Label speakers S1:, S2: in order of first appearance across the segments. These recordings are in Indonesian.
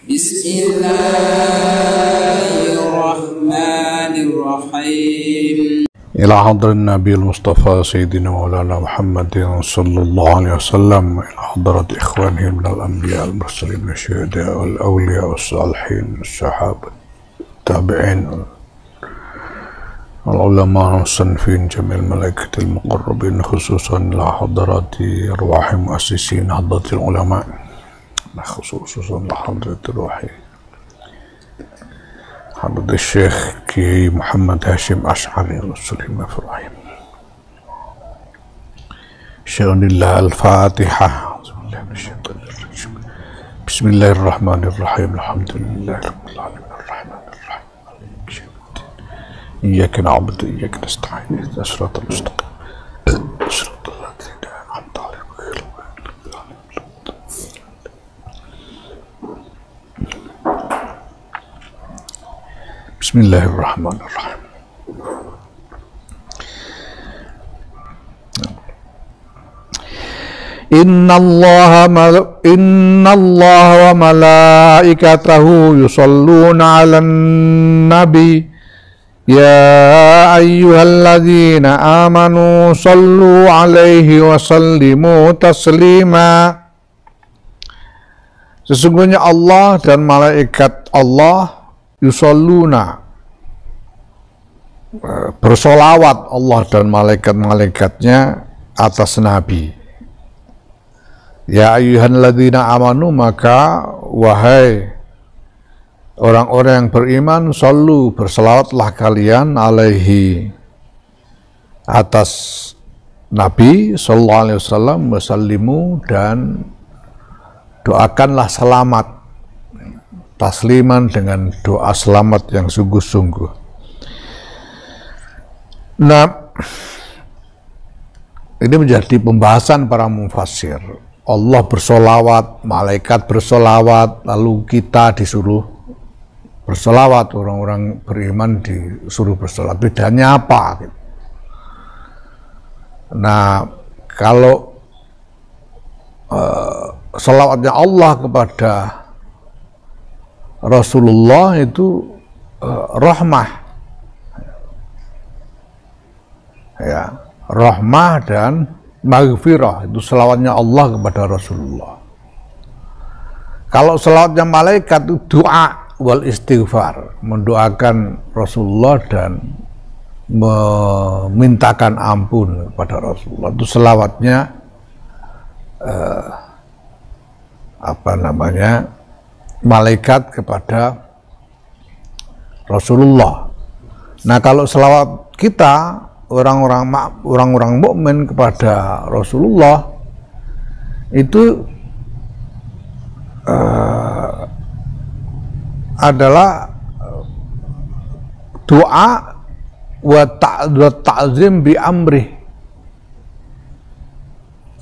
S1: Bismillahirrahmanirrahim.
S2: إلى حضر النبي المصطفى سيدنا مولانا محمد صلى الله عليه وسلم، إلى حضرة إخوانه من الأنبياء المرسلين والشهداء والأولياء والصالحين الصحابة التابعين العلماء والمصنفين جميع الملائكة المقربين، خصوصا إلى حضرات أرواح مؤسسين حضرة العلماء، خصوصا إلى حضرة الروح حضرة الشيخ كي محمد هاشم أشعري والسليم إبراهيم. شأن الله الفاتحة. بسم الله الرحمن الرحيم. الحمد لله رب العالمين الرحمن الرحيم مالك يوم الدين. إياك نعبد وإياك نستعين اهدنا الصراط المستقيم صراط الذين أنعمت عليهم غير المغضوب عليهم. بسم الله الرحمن الرحيم. إن الله وملائكته يصلون على النبي يا أيها الذين آمنوا صلوا عليه وسلموا تسليما. Sesungguhnya Allah dan malaikat Allah yusalluna, bersolawat Allah dan malaikat-malaikatnya atas Nabi. Ya ayyuhalladzina amanu, maka wahai orang-orang yang beriman, sallu, berselawatlah kalian alaihi, atas Nabi sallallahu alaihi wasallam, wasallimu, dan doakanlah selamat, tasliman, dengan doa selamat yang sungguh-sungguh. Nah, ini menjadi pembahasan para mufassir. Allah bersolawat, malaikat bersolawat, lalu kita disuruh bersolawat, orang-orang beriman disuruh bersolawat. Bedanya apa? Nah, kalau solawatnya Allah kepada Rasulullah itu rahmah, ya, rahmah dan maghfirah, itu selawatnya Allah kepada Rasulullah. Kalau selawatnya malaikat itu doa wal istighfar, mendoakan Rasulullah dan memintakan ampun kepada Rasulullah. Itu selawatnya malaikat kepada Rasulullah. Nah, kalau selawat kita orang-orang mukmin kepada Rasulullah itu adalah doa wa ta'zim bi amrih.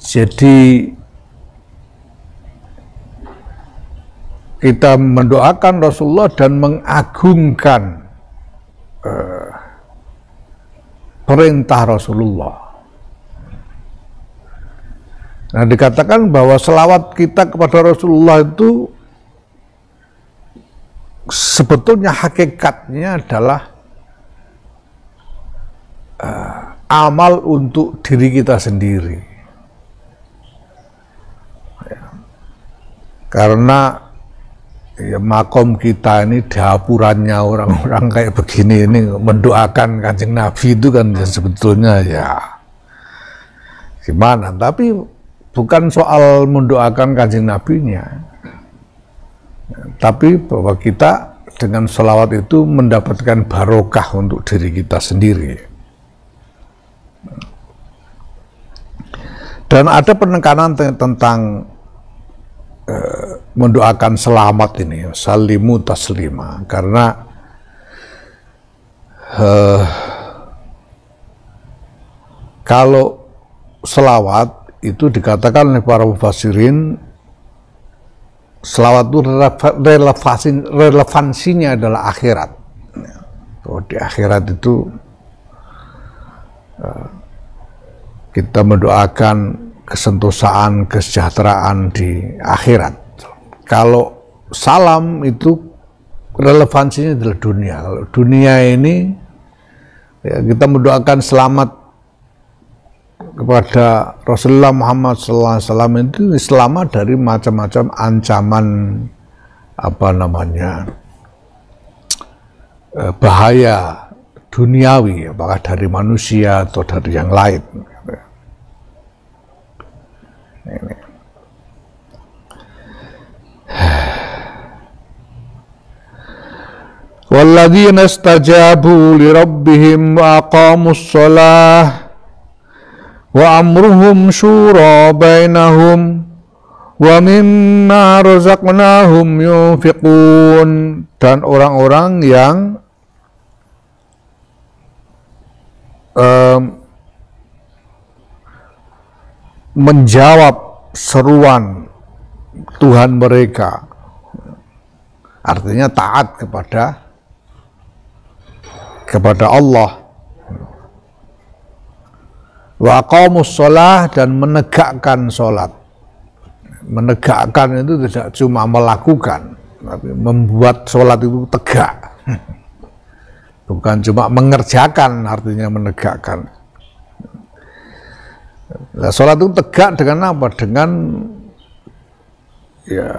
S2: Jadi kita mendoakan Rasulullah dan mengagungkan perintah Rasulullah. Nah, dikatakan bahwa selawat kita kepada Rasulullah itu sebetulnya hakikatnya adalah amal untuk diri kita sendiri. Karena ya, makom kita ini dapurannya orang-orang kayak begini ini, mendoakan Kanjeng Nabi itu kan ya, sebetulnya ya gimana, tapi bukan soal mendoakan Kanjeng Nabinya, tapi bahwa kita dengan sholawat itu mendapatkan barokah untuk diri kita sendiri. Dan ada penekanan tentang mendoakan selamat ini, salimu taslima, karena kalau selawat itu dikatakan oleh para mufassirin, selawat itu relevansinya adalah akhirat. Bahwa di akhirat itu kita mendoakan kesentosaan, kesejahteraan di akhirat. Kalau salam itu relevansinya adalah dunia. Kalau dunia ini ya, kita mendoakan selamat kepada Rasulullah Muhammad SAW itu selamat dari macam-macam ancaman bahaya duniawi, apakah dari manusia atau dari yang lain. Ini. Walladzina istajabu li rabbihim wa aqamus shalah wa amruhum syura bainahum wa mimma razaqnahum yunfiqun, dan orang-orang yang menjawab seruan Tuhan mereka, artinya taat kepada Allah, wa aqamus shalah, dan menegakkan sholat. Menegakkan itu tidak cuma melakukan, tapi membuat sholat itu tegak. Bukan cuma mengerjakan, artinya menegakkan. Nah, sholat itu tegak dengan apa? Dengan ya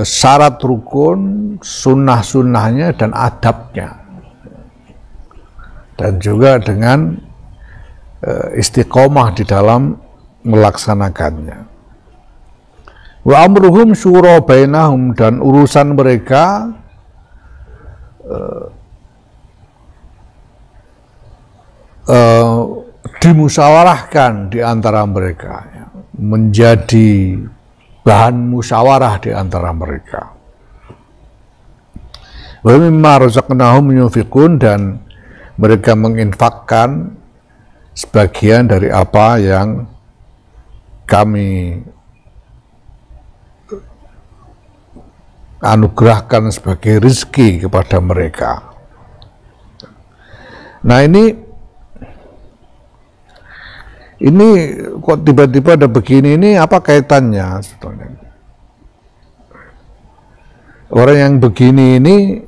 S2: syarat rukun, sunnah-sunnahnya dan adabnya, dan juga dengan istiqomah di dalam melaksanakannya. Wa amruhum syura bainahum, dan urusan mereka dimusyawarahkan di antara mereka, ya, menjadi bahan musyawarah di antara mereka. Wa mimma razaqnahum yunfiqun, dan mereka menginfakkan sebagian dari apa yang kami anugerahkan sebagai rezeki kepada mereka. Nah, ini kok tiba-tiba ada begini, ini apa kaitannya sebetulnya? Orang yang begini ini,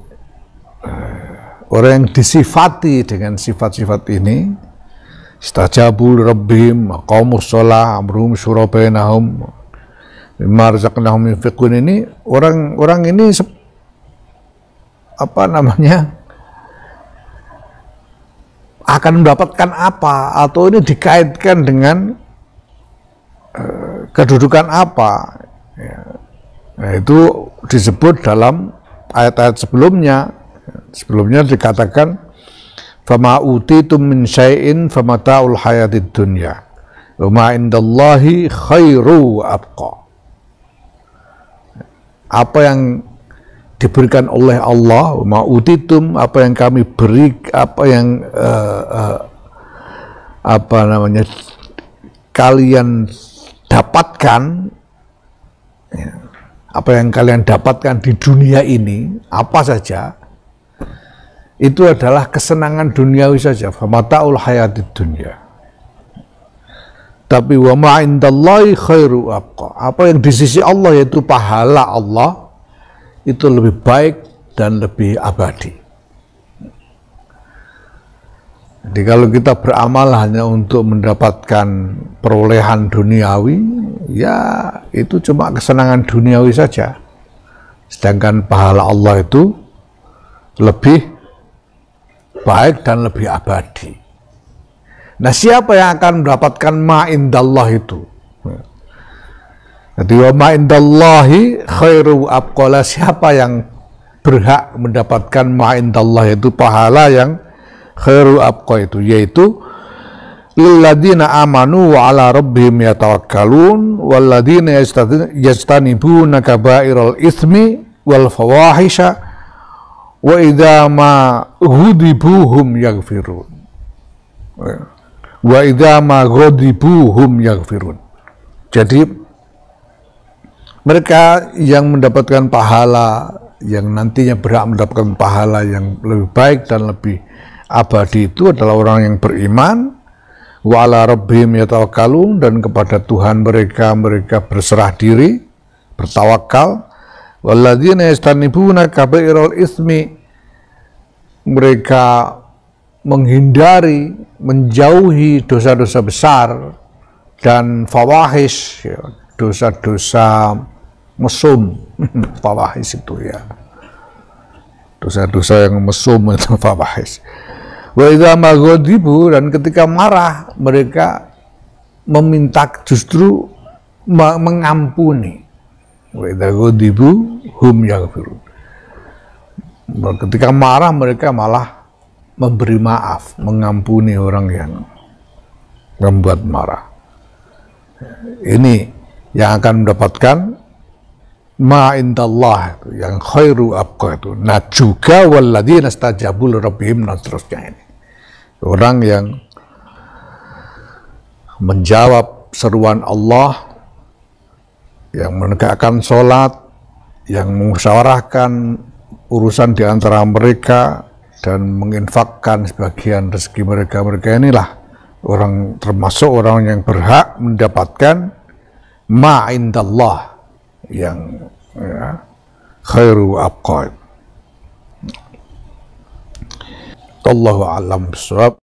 S2: orang yang disifati dengan sifat-sifat ini, istajabu rabbihim, aqamus shalah, amruhum syura bainahum, mimma razaqnahum yunfiqun, ini orang ini akan mendapatkan apa, atau ini dikaitkan dengan kedudukan apa, ya. Nah, itu disebut dalam ayat-ayat sebelumnya dikatakan fama utitum min syai'in famata'ul hayatid dunya wa ma indallahi khairu abqa. Apa yang diberikan oleh Allah, ma'utitum, apa yang kami beri, apa yang kalian dapatkan, ya, apa yang kalian dapatkan di dunia ini, apa saja, itu adalah kesenangan duniawi saja, famata'ul hayatid dunya. Tapi wa ma indallahi khairu abqa, apa yang di sisi Allah, yaitu pahala Allah, itu lebih baik dan lebih abadi. Jadi kalau kita beramal hanya untuk mendapatkan perolehan duniawi, ya itu cuma kesenangan duniawi saja. Sedangkan pahala Allah itu lebih baik dan lebih abadi. Nah, siapa yang akan mendapatkan ma indallah itu? Jadi wa ma indallahi khairu abqa, siapa yang berhak mendapatkan ma indallah itu pahala yang khairu abqa itu, yaitu lilladzina amanu wa ala rabbihim yatawakkalun walladzina yastanibuna kaba'iral itsmi wal fawahisha wa idza ma ghadibuhum yaghfirun wa idza ma ghadibuhum yaghfirun. Jadi mereka yang mendapatkan pahala, yang nantinya berhak mendapatkan pahala yang lebih baik dan lebih abadi, itu adalah orang yang beriman, wa ala rabbihim yatawakkalun, dan kepada Tuhan mereka berserah diri, bertawakal. Walladzina yastanibuna kabairal ismi, mereka menghindari, menjauhi dosa-dosa besar dan fawahish, ya, dosa-dosa mesum. Fawahish itu ya, dosa-dosa yang mesum itu fawahish. Wa idza maghadibu, dan ketika marah mereka meminta, justru mengampuni. Wa idza ghadibu hum yaghfirun. Ketika marah mereka malah memberi maaf, mengampuni orang yang membuat marah. Ini yang akan mendapatkan ma indallah, yang khairu abqa itu. Nah juga walladzina istajabu lirabbihim, dan seterusnya ini. Orang yang menjawab seruan Allah, yang menegakkan sholat, yang mengusawarahkan urusan di antara mereka dan menginfakkan sebagian rezeki mereka. Mereka inilah orang, termasuk orang yang berhak mendapatkan ma indallah, yang ya, khairu abqa. Allahu a'lam bishawab.